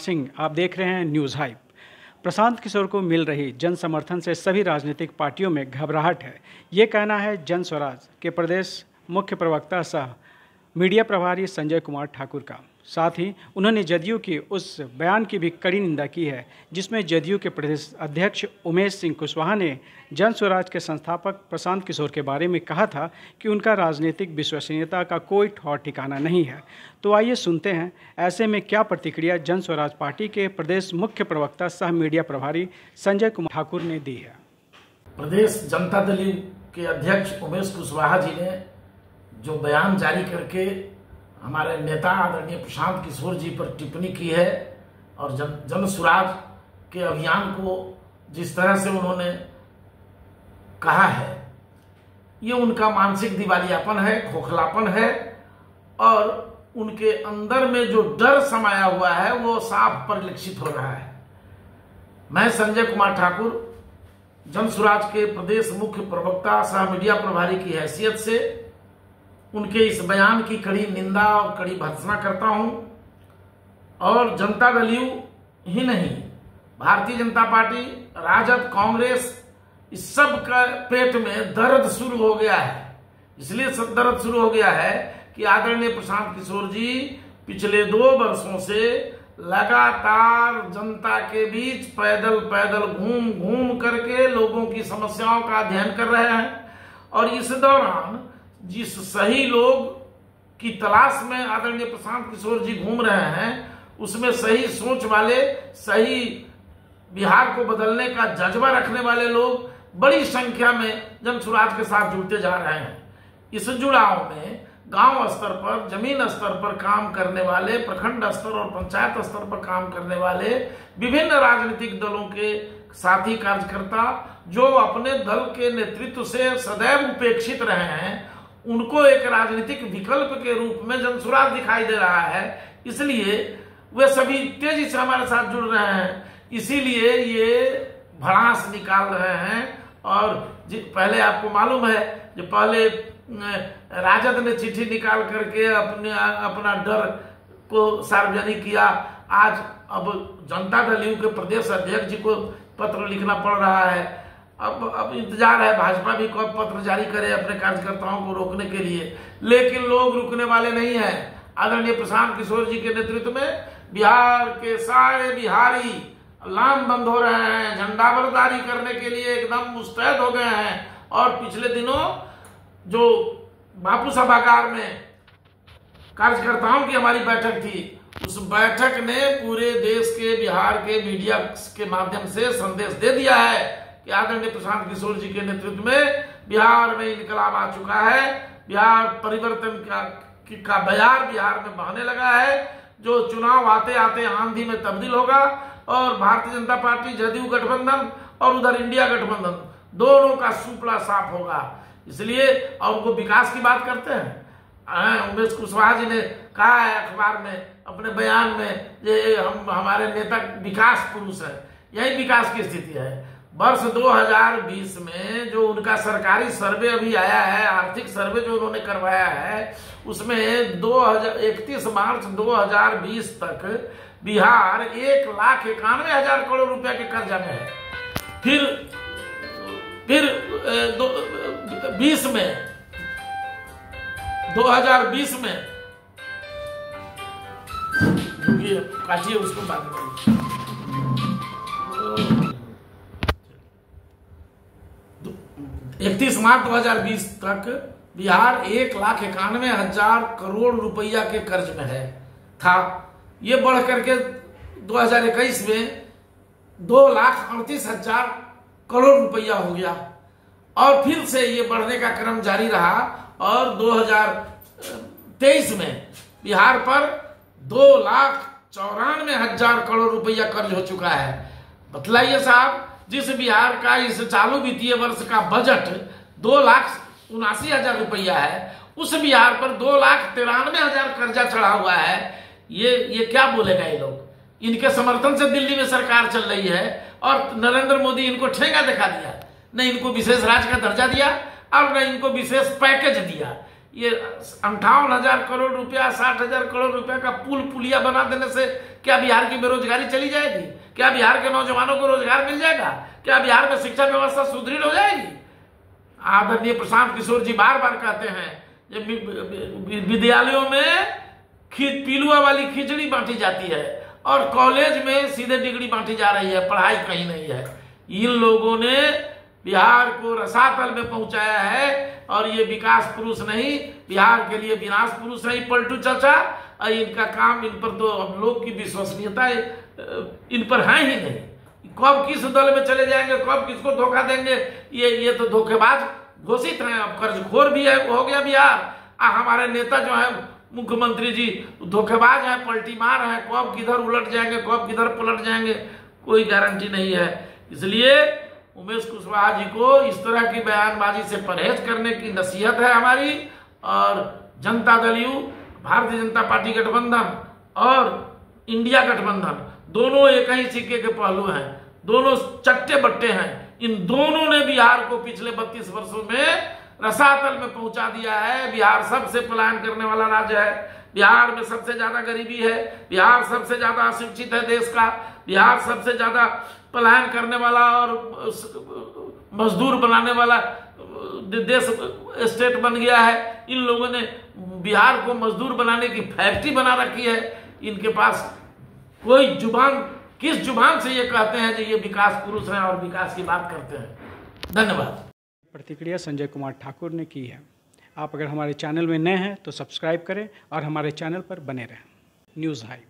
सिंह, आप देख रहे हैं न्यूज़ हाइप। प्रशांत किशोर को मिल रही जन समर्थन से सभी राजनीतिक पार्टियों में घबराहट है, ये कहना है जन स्वराज के प्रदेश मुख्य प्रवक्ता सह मीडिया प्रभारी संजय कुमार ठाकुर का। साथ ही उन्होंने जदयू की उस बयान की भी कड़ी निंदा की है जिसमें जदयू के प्रदेश अध्यक्ष उमेश सिंह कुशवाहा ने जन स्वराज के संस्थापक प्रशांत किशोर के बारे में कहा था कि उनका राजनीतिक विश्वसनीयता का कोई ठौर ठिकाना नहीं है। तो आइए सुनते हैं ऐसे में क्या प्रतिक्रिया जन स्वराज पार्टी के प्रदेश मुख्य प्रवक्ता सह मीडिया प्रभारी संजय कुमार ठाकुर ने दी है। प्रदेश जनता दल के अध्यक्ष उमेश कुशवाहा जी ने जो बयान जारी करके हमारे नेता आदरणीय प्रशांत किशोर जी पर टिप्पणी की है और जन स्वराज के अभियान को जिस तरह से उन्होंने कहा है, ये उनका मानसिक दिवालियापन है, खोखलापन है और उनके अंदर में जो डर समाया हुआ है वो साफ परिलक्षित हो रहा है। मैं संजय कुमार ठाकुर जन स्वराज के प्रदेश मुख्य प्रवक्ता सह मीडिया प्रभारी की हैसियत से उनके इस बयान की कड़ी निंदा और कड़ी भर्त्सना करता हूं और जनता दल ही नहीं, भारतीय जनता पार्टी, राजद, कांग्रेस, इस सब का पेट में दर्द शुरू हो गया है। इसलिए सब दर्द शुरू हो गया है कि आदरणीय प्रशांत किशोर जी पिछले 2 वर्षों से लगातार जनता के बीच पैदल पैदल घूम घूम करके लोगों की समस्याओं का अध्ययन कर रहे हैं और इस दौरान जिस सही लोग की तलाश में आदरणीय प्रशांत किशोर जी घूम रहे हैं उसमें सही सोच वाले, सही बिहार को बदलने का जज्बा रखने वाले लोग बड़ी संख्या में जन स्वराज के साथ जुड़ते जा रहे हैं। इस जुड़ाव में गांव स्तर पर, जमीन स्तर पर काम करने वाले, प्रखंड स्तर और पंचायत स्तर पर काम करने वाले विभिन्न राजनीतिक दलों के साथी कार्यकर्ता जो अपने दल के नेतृत्व से सदैव उपेक्षित रहे हैं, उनको एक राजनीतिक विकल्प के रूप में जन स्वराज दिखाई दे रहा है। इसलिए वे सभी तेजी से हमारे साथ जुड़ रहे हैं। इसीलिए ये भड़ास निकाल रहे हैं और पहले आपको मालूम है जो पहले राजद ने चिट्ठी निकाल करके अपना डर को सार्वजनिक किया, आज अब जनता दल के प्रदेश अध्यक्ष जी को पत्र लिखना पड़ रहा है। अब इंतजार है भाजपा भी कब पत्र जारी करे अपने कार्यकर्ताओं को रोकने के लिए, लेकिन लोग रुकने वाले नहीं हैं। आदरणीय प्रशांत किशोर जी के नेतृत्व में बिहार के सारे बिहारी लामबंद हो रहे हैं, झंडाबरदारी करने के लिए एकदम मुस्तैद हो गए हैं। और पिछले दिनों जो बापू सभागार में कार्यकर्ताओं की हमारी बैठक थी, उस बैठक ने पूरे देश के बिहार के मीडिया के माध्यम से संदेश दे दिया है कि आदरणीय प्रशांत किशोर जी के नेतृत्व में बिहार में इनकलाब आ चुका है, बिहार परिवर्तन का बयार बिहार में बहने लगा है, जो चुनाव आते आते आंधी में तब्दील होगा और भारतीय जनता पार्टी, जदयू गठबंधन और उधर इंडिया गठबंधन दोनों का सुपड़ा साफ होगा। इसलिए और वो विकास की बात करते हैं। उमेश कुशवाहा जी ने कहा है अखबार में अपने बयान में, ये हमारे नेता विकास पुरुष है। यही विकास की स्थिति है। वर्ष 2020 में जो उनका सरकारी सर्वे अभी आया है, आर्थिक सर्वे जो उन्होंने करवाया है, उसमें 31 मार्च 2020 तक बिहार 1,91,000 करोड़ रुपया के कर्जा में है। फिर 2020 में काटिए उसको बाद में 31 मार्च 2020 तक बिहार 1,91,000 करोड़ रुपया के कर्ज में था। ये बढ़ करके 2021 में 2,38,000 करोड़ रुपया हो गया और फिर से ये बढ़ने का क्रम जारी रहा और 2023 में बिहार पर 2,94,000 करोड़ रुपया कर्ज हो चुका है। बतलाइए साहब, जिस बिहार का इस चालू वित्तीय वर्ष का बजट 2,79,000 रुपया है, उस बिहार पर 2,93,000 कर्जा चढ़ा हुआ है। ये क्या बोलेगा ये लोग? इनके समर्थन से दिल्ली में सरकार चल रही है और नरेंद्र मोदी इनको ठेंगा दिखा दिया, न इनको विशेष राज्य का दर्जा दिया और न इनको विशेष पैकेज दिया। ये 58,000 करोड़ रुपया, 60,000 करोड़ रुपया का पुल पुलिया बना देने से क्या बिहार की बेरोजगारी चली जाएगी? क्या बिहार के नौजवानों को रोजगार मिल जाएगा? क्या बिहार में शिक्षा व्यवस्था सुदृढ़ हो जाएगी? आदरणीय प्रशांत किशोर जी बार बार कहते हैं विद्यालयों में पिलुआ वाली खिचड़ी बांटी जाती है और कॉलेज में सीधे डिग्री बांटी जा रही है, पढ़ाई कहीं नहीं है। इन लोगों ने बिहार को रसातल में पहुंचाया है और ये विकास पुरुष नहीं, बिहार के लिए विनाश पुरुष नहीं पलटू चाचा। और इनका काम, इन पर तो हम लोग की विश्वसनीयता इन पर है ही नहीं। कब किस दल में चले जाएंगे, कब किसको धोखा देंगे, ये तो धोखेबाज घोषित हैं। अब कर्जखोर भी है, हो गया बिहार। हमारे नेता जो है मुख्यमंत्री जी धोखेबाज है, पलटी मार है, कब किधर उलट जाएंगे, कब किधर पलट जाएंगे, कोई गारंटी नहीं है। इसलिए उमेश कुशवाहा जी को इस तरह की बयानबाजी से परहेज करने की नसीहत है हमारी। और जनता दल यू, भारतीय जनता पार्टी गठबंधन और इंडिया गठबंधन दोनों एक ही सिक्के के पहलू हैं, दोनों चट्टे बट्टे हैं। इन दोनों ने बिहार को पिछले 32 वर्षों में रसातल में पहुंचा दिया है। बिहार सबसे पलायन करने वाला राज्य है, बिहार में सबसे ज्यादा गरीबी है, बिहार सबसे ज्यादा अशिक्षित है देश का, बिहार सबसे ज्यादा पलायन करने वाला और मजदूर बनाने वाला देश स्टेट बन गया है। इन लोगों ने बिहार को मजदूर बनाने की फैक्ट्री बना रखी है। इनके पास कोई जुबान, किस जुबान से ये कहते हैं कि ये विकास पुरुष हैं और विकास की बात करते हैं? धन्यवाद। प्रतिक्रिया संजय कुमार ठाकुर ने की है। आप अगर हमारे चैनल में नए हैं तो सब्सक्राइब करें और हमारे चैनल पर बने रहें। News hype.